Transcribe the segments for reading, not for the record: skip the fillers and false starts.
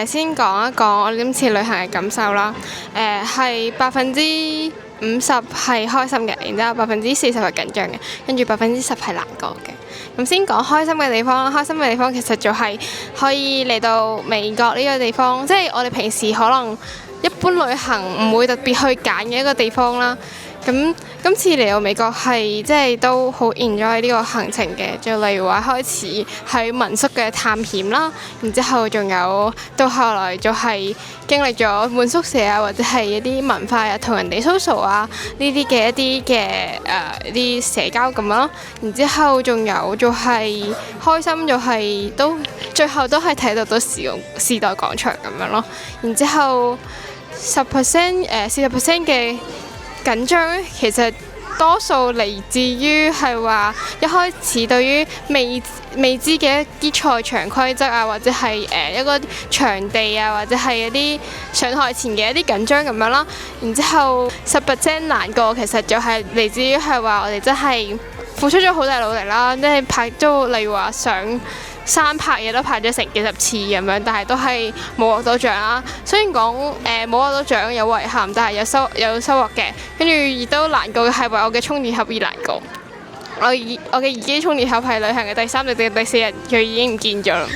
先講一講我哋今次旅行嘅感受啦。係50%係開心嘅，然之後40%係緊張嘅，跟住10%係難過嘅。咁先講開心嘅地方啦，開心嘅地方其實就係可以嚟到美國呢個地方，即係我哋平時可能一般旅行唔會特別去揀嘅一個地方啦。咁今次嚟到美國係即係都好 enjoy 呢個行程嘅，就例如話開始喺民宿嘅探險啦，然之後仲有到後來就係經歷咗換宿舍啊，或者係一啲文化啊，同人哋 social 啊呢啲嘅一啲社交咁咯。然之後仲有就係開心，就係最後都係睇到時代廣場咁樣咯。然之後40% 嘅緊張其實多數嚟自於係話一開始對於未知嘅一啲賽場規則啊，或者係一個場地啊，或者係一啲上台前嘅一啲緊張咁樣啦。然之後10% 難過其實就係嚟自於係話我哋真係付出咗好大努力啦，即係例如話上山拍嘢都拍咗成幾十次咁樣，但係都係冇獲到獎啦。雖然講冇獲到獎有遺憾，但係有收穫嘅。跟住亦都難過嘅係為我嘅充電盒而難過。我嘅耳機充電盒係旅行嘅第3日定第4日佢已經唔見咗啦。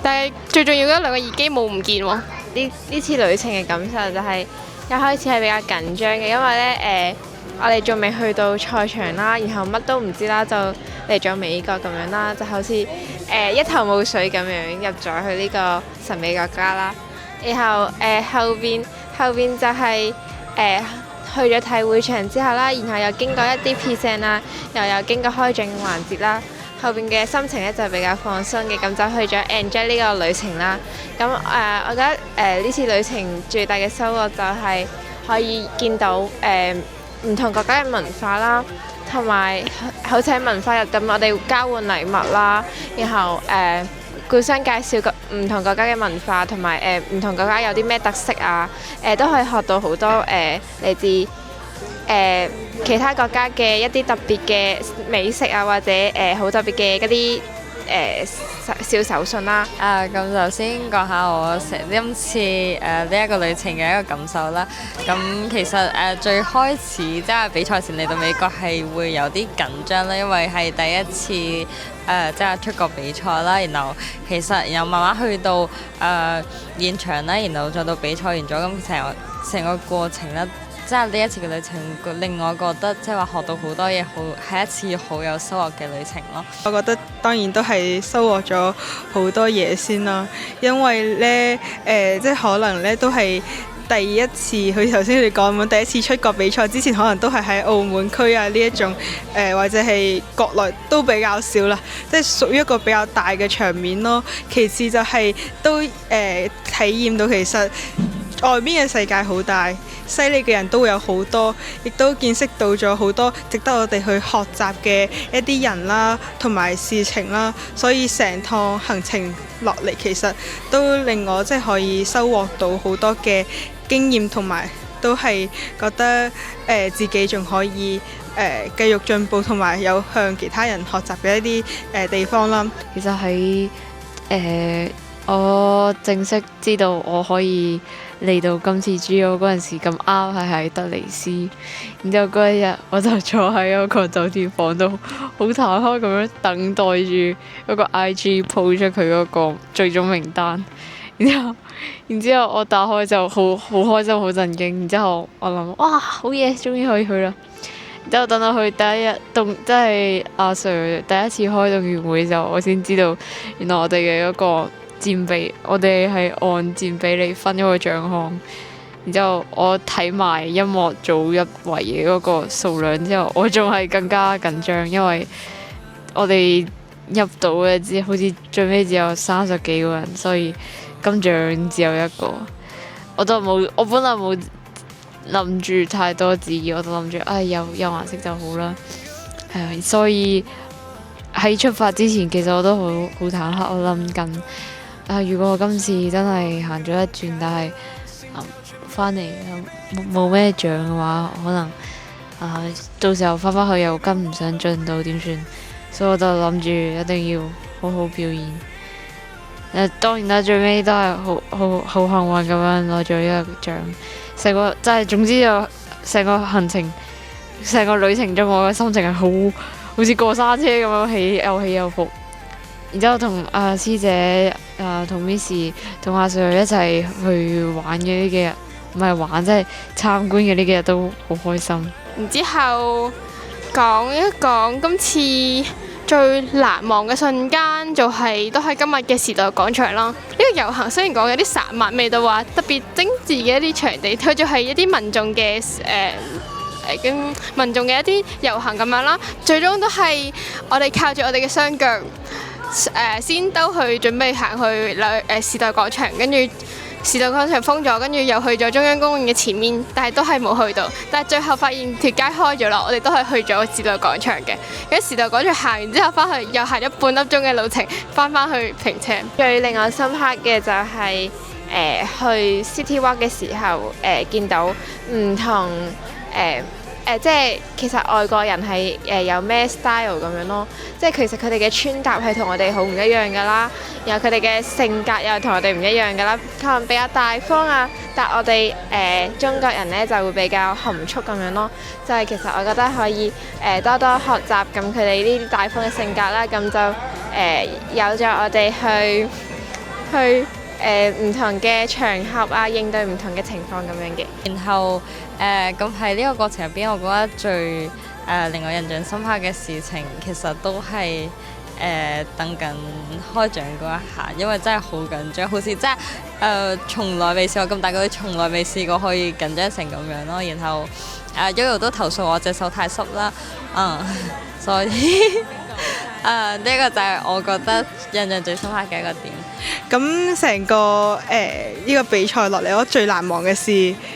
但係最重要嘅2個耳機冇唔見喎。呢次旅程嘅感受就係一開始係比較緊張嘅，因為呢，我哋仲未去到賽場啦，然後乜都唔知啦，就嚟咗美國咁樣啦，就好似一頭霧水咁樣入咗去呢個神秘國家啦。然後後邊就係去咗睇會場之後啦，然後又經過一啲 present 啦，又有經過開獎環節啦。後邊嘅心情呢就比較放鬆嘅，咁就去咗 enjoy 呢個旅程啦。咁我覺得呢次旅程最大嘅收穫就係可以見到唔同國家嘅文化啦，同埋好似喺文化日咁，我哋交換禮物啦，然後互相介紹唔同國家嘅文化，同埋唔同國家有啲咩特色啊，都可以學到好多嚟自其他國家嘅一啲特別嘅美食啊，或者好特別嘅一啲小手信啦。咁就先講下我今次呢一個旅程嘅一個感受啦。咁其實最開始即係比賽前嚟到美國係會有啲緊張啦，因為係第一次即係出國比賽啦。然後慢慢去到現場啦，然後再到比賽完咗，咁成個過程啦。即係呢一次嘅旅程令我覺得即係話學到好多嘢，係一次好有收穫嘅旅程咯。我覺得當然都係收穫咗好多嘢先啦，因為呢，即係可能呢都係第一次，好似頭先你講咁，第一次出國比賽之前可能都係喺澳門區啊呢一種或者係國內都比較少啦，即係屬於一個比較大嘅場面咯。其次就係都體驗到其實外邊嘅世界好大，犀利嘅人都會有好多，亦都見識到咗好多值得我哋去學習嘅一啲人啦，同埋事情啦。所以成趟行程落嚟，其實都令我即係可以收穫到好多嘅經驗，同埋都係覺得自己仲可以繼續進步，同埋有向其他人學習嘅一啲地方啦。其實喺我正式知道我可以嚟到今次 GO 嗰陣時，咁啱係喺德尼斯，然之後嗰一日我就坐喺嗰個酒店房度，好忐忑咁樣等待住嗰個 IG po 出佢嗰個最終名單，然之後我打開就好開心，好震驚，然之後我諗哇好嘢，終於可以去啦！然之後等到去第一日即係阿 Sir 第一次開動員會就我先知道，原來我哋嘅嗰個佔比，我哋係按佔比嚟分嗰個獎項。然之後我睇埋音樂組入圍嘅嗰個數量之後，我仲係更加緊張，因為我哋入到嘅好似最尾只有30幾個人，所以金獎只有1個。我本來冇諗住太多旨意，我就諗住有顏色就好啦。所以喺出發之前，其實我都好忐忑，我諗緊。如果我今次真係行咗一轉，但係翻嚟冇咩獎嘅話，可能到時候翻返去又跟唔上進度點算？所以我就諗住一定要好好表演。當然啦，最尾都係好幸運咁樣攞咗呢個獎。成個真係總之就成個行程、成個旅程中，我嘅心情係好似過山車咁樣又起又伏。然之後同師姐、同 Miss、同阿 Sir 一齊去玩嘅呢幾日，唔係玩，即係參觀嘅呢幾日都好開心。然之後講一講今次最難忘嘅瞬間，都係今日嘅時代廣場啦。呢個遊行雖然講有啲散漫，未到話特別精緻嘅一啲場地，佢就係一啲民眾嘅民眾嘅一啲遊行咁樣啦。最終都係我哋靠住我哋嘅雙腳先兜去準備行去時代廣場，跟住時代廣場封咗，跟住又去咗中央公園嘅前面，但係都係冇去到。但係最後發現條街開咗啦，我哋都係去咗時代廣場嘅。喺時代廣場行完之後，翻去又行咗半粒鐘嘅路程，翻去平車。最令我深刻嘅就係、去 City Walk 嘅時候，見到唔同即係其實外國人係有咩 style 咁樣咯，即係其實佢哋嘅穿搭係同我哋好唔一樣㗎啦，然後佢哋嘅性格又同我哋唔一樣㗎啦，可能比較大方啊，但我哋中國人呢就會比較含蓄咁樣咯，就係其實我覺得可以多多學習咁佢哋呢啲大方嘅性格啦，咁就有咗我哋去唔同嘅場合啊，應對唔同嘅情況咁樣嘅。然後咁喺呢個過程入邊，我覺得最令我印象深刻嘅事情，其實都係等緊開獎嗰一下，因為真係好緊張，好似真係從來未試過咁大個，從來未試過可以緊張成咁樣咯。然後Yoyo 都投訴我隻手太濕啦，所以呢個就係我覺得印象最深刻嘅一個點。咁成個呢個比賽落嚟，我最難忘嘅事，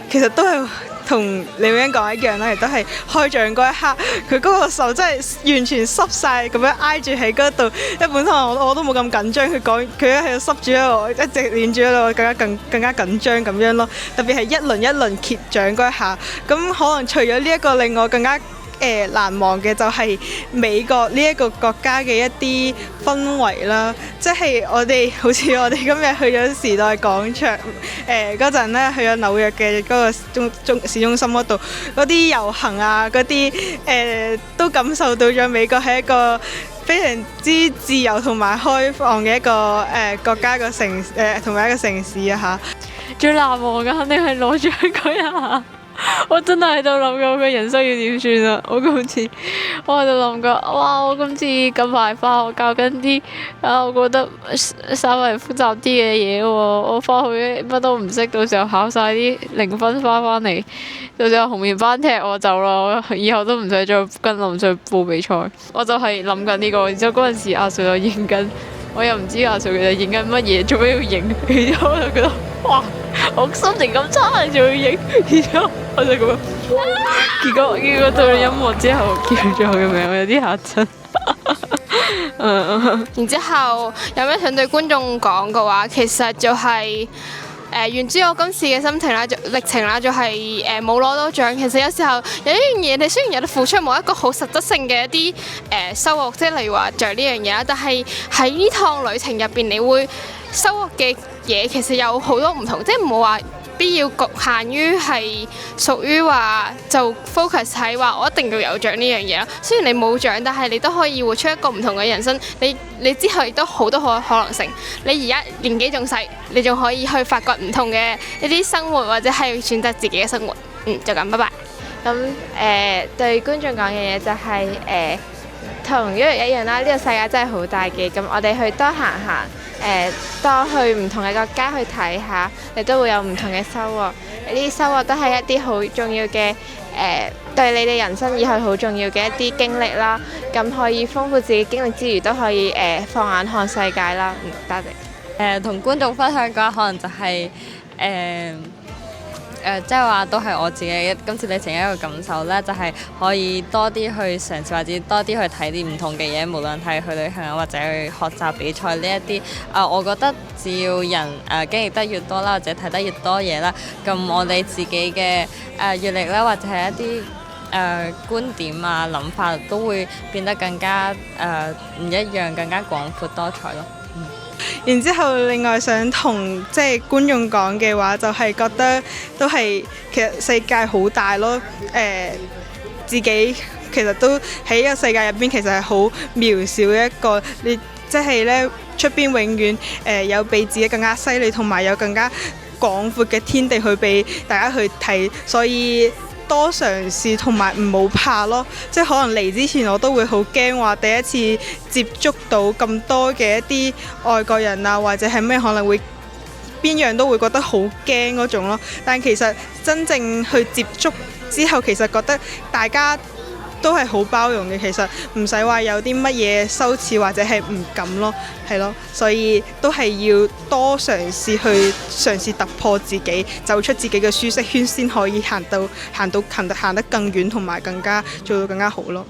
其實都係同李永欣講一樣啦，亦都係開獎嗰一刻，佢嗰個手真係完全濕晒，咁樣挨住喺嗰度。一本身我都冇咁緊張，佢一喺度濕住喺度，一直黏住喺度，更加緊張咁樣咯。特別係一輪一輪揭獎嗰一下，咁可能除咗呢一個令我更加難忘嘅就係美國呢一個國家嘅一啲氛圍啦，即係好似我哋今日去咗時代廣場嗰陣呢，去咗紐約嘅嗰個市中心嗰度，嗰啲遊行啊，嗰啲都感受到咗美國係一個非常之自由同埋開放嘅一個國家同埋一個城市啊嚇。最難忘嘅肯定係攞獎嗰一下。我真係喺度諗緊我嘅人生要點算啊！我喺度諗緊，哇！我今次咁快翻學教緊啲我覺得稍微複雜啲嘅嘢喎，我翻去乜都唔識，到時候考晒啲零分翻嚟，到時候紅棉班踢我走咯，以後都唔使再跟林 Sir 報比賽。我就係諗緊呢個，然之後嗰陣時阿 Sir 又影緊，我又唔知阿 Sir 其實影緊乜嘢，做咩要影？然之後我就覺得哇！我心情咁差，仲要影，然之後我就咁樣，結果到咗音樂之後叫咗佢嘅名，我有啲嚇親。然之後有咩想對觀眾講嘅話，其實就係源自我今次嘅心情啦、歷程啦，就係冇攞到獎。其實有時候有一樣嘢，你雖然有得付出，冇一個好實質性嘅一啲收穫，即係例如話獎呢樣嘢啦，但係喺呢趟旅程入邊，你會收穫嘅嘢其實有好多唔同，即係唔好話必要局限於係屬於話就 focus 喺話我一定要有獎呢樣嘢啦。雖然你冇獎，但係你都可以活出一個唔同嘅人生。你之後亦都好多可能性。你而家年紀仲細，你仲可以去發掘唔同嘅一啲生活，或者係選擇自己嘅生活。就咁，拜拜。咁對觀眾講嘅嘢就係同Yoyo一樣啦。呢個世界真係好大嘅，咁我哋去多行行。多去唔同嘅國家去睇下，你都會有唔同嘅收穫。呢啲收穫都係一啲好重要嘅對你哋人生以後好重要嘅一啲經歷啦。咁可以豐富自己經歷之餘，都可以放眼看世界啦。多謝。同觀眾分享嘅話，可能就係即係話都係我自己今次旅程一個感受咧，就係可以多啲去嘗試，或者多啲去睇啲唔同嘅嘢，無論係去旅行啊，或者去學習比賽呢一啲。我覺得只要人經歷得越多啦，或者睇得越多嘢啦，咁我哋自己嘅閲歷啦，或者係一啲觀點啊、諗法都會變得更加唔一樣，更加廣闊多彩咯。然之後另外想同即係觀眾講嘅話，就係覺得都係其實世界好大咯，自己其實都喺呢個世界入邊，其實係好渺小嘅一個，你即係呢出邊永遠有比自己更加犀利，同埋有更加廣闊嘅天地去俾大家去睇，所以多嘗試同埋唔好怕咯。即係可能嚟之前我都會好驚話第一次接觸到咁多嘅一啲外國人啊，或者係咩可能會邊樣都會覺得好驚嗰種咯。但其實真正去接觸之後，其實覺得大家都係好包容嘅，其實唔使話有啲乜嘢羞恥或者係唔敢咯，係咯，所以都係要多嘗試去嘗試突破自己，走出自己嘅舒適圈，先可以行得更遠，同埋更加做到更加好咯。